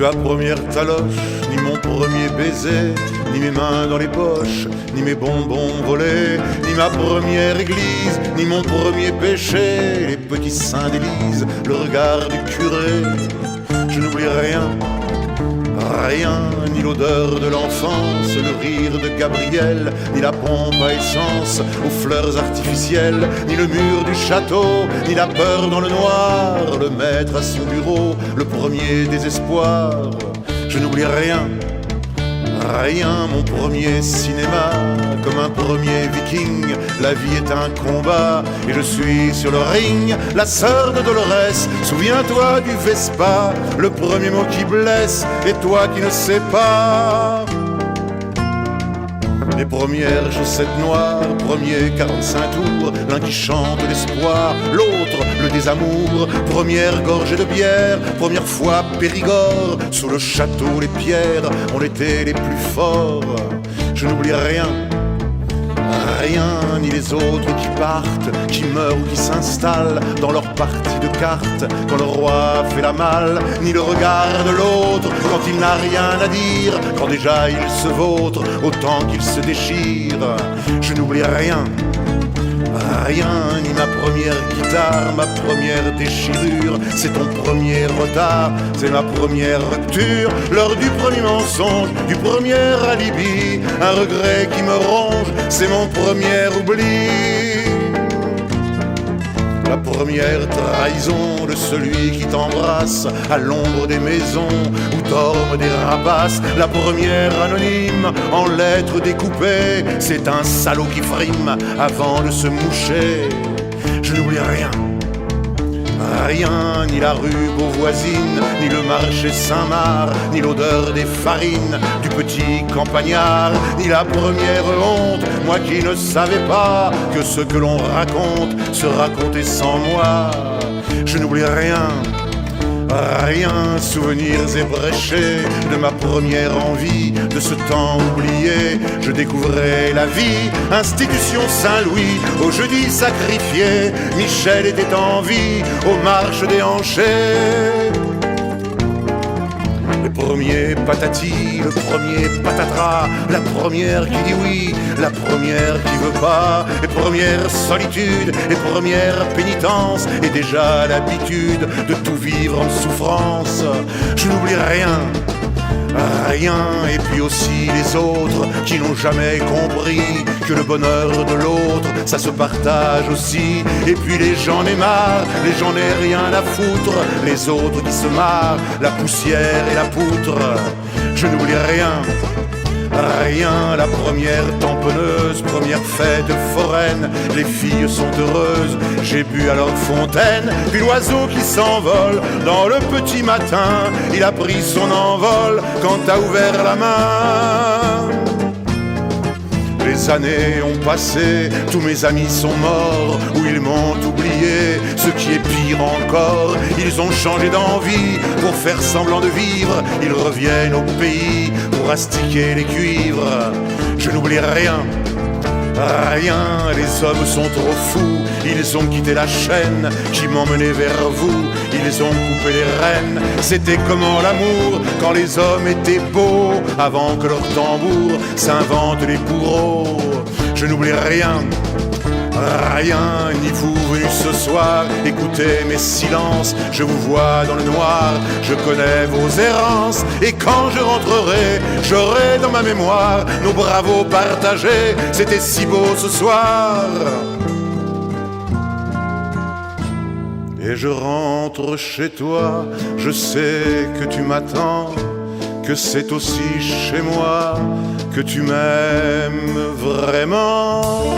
ma première taloche, ni mon premier baiser, ni mes mains dans les poches, ni mes bonbons volés, ni ma première église, ni mon premier péché, les petits seins d'Élise, le regard du curé. Je n'oublie rien, rien, ni l'odeur de l'enfance, le rire de Gabriel, ni la pompe à essence aux fleurs artificielles, ni le mur du château, ni la peur dans le noir, le maître à son bureau, le premier désespoir. Je n'oublie rien, rien, mon premier cinéma, comme un premier viking, la vie est un combat, et je suis sur le ring, la sœur de Dolores, souviens-toi du Vespa, le premier mot qui blesse, et toi qui ne sais pas. Les premières chaussettes noires, premier 45 tours, l'un qui chante l'espoir, l'autre le désamour, première gorgée de bière, première fois Périgord, sous le château les pierres, on était les plus forts. Je n'oublie rien, rien, ni les autres qui partent, qui meurent ou qui s'installent dans leur partie de cartes, quand le roi fait la malle, ni le regard de l'autre, quand il n'a rien à dire, quand déjà il se vautre, autant qu'il se déchire. Je n'oublie rien, rien, ni ma première guitare, ma première déchirure, c'est ton premier retard, c'est ma première rupture, l'heure du premier mensonge, du premier alibi, un regret qui me ronge, c'est mon premier oubli. La première trahison de celui qui t'embrasse à l'ombre des maisons où dorment des rapaces. La première anonyme en lettres découpées, c'est un salaud qui frime avant de se moucher. Je n'oublie rien, rien, ni la rue Beauvoisine, ni le marché Saint-Marc, ni l'odeur des farines du petit campagnard, ni la première honte, moi qui ne savais pas que ce que l'on raconte se racontait sans moi. Je n'oublie rien, rien, souvenirs ébréchés de ma première envie, de ce temps oublié. Je découvrais la vie, institution Saint-Louis, au jeudi sacrifié. Michel était en vie, aux marches déhanchées. Le premier patati, le premier patatras, la première qui dit oui, la première qui veut pas, et première solitude, et première pénitence, et déjà l'habitude de tout vivre en souffrance. Je n'oublie rien, rien, et puis aussi les autres qui n'ont jamais compris que le bonheur de l'autre, ça se partage aussi. Et puis les gens n'aient marre, les gens n'aient rien à foutre, les autres qui se marrent, la poussière et la poutre. Je n'oublie rien, rien, la première tamponneuse, première fête foraine, les filles sont heureuses, j'ai bu à leur fontaine, puis l'oiseau qui s'envole dans le petit matin, il a pris son envol quand t'as ouvert la main. Les années ont passé, tous mes amis sont morts, ou ils m'ont oublié, ce qui est pire encore, ils ont changé d'envie pour faire semblant de vivre, ils reviennent au pays pour astiquer les cuivres. Je n'oublie rien, rien, les hommes sont trop fous, ils ont quitté la chaîne qui m'emmenait vers vous, ils ont coupé les rênes. C'était comment l'amour quand les hommes étaient beaux, avant que leur tambour s'invente les bourreaux. Je n'oublie rien, rien, ni vous venus ce soir, écoutez mes silences, je vous vois dans le noir, je connais vos errances, et quand je rentrerai, j'aurai dans ma mémoire nos bravos partagés, c'était si beau ce soir. Et je rentre chez toi, je sais que tu m'attends, que c'est aussi chez moi que tu m'aimes vraiment.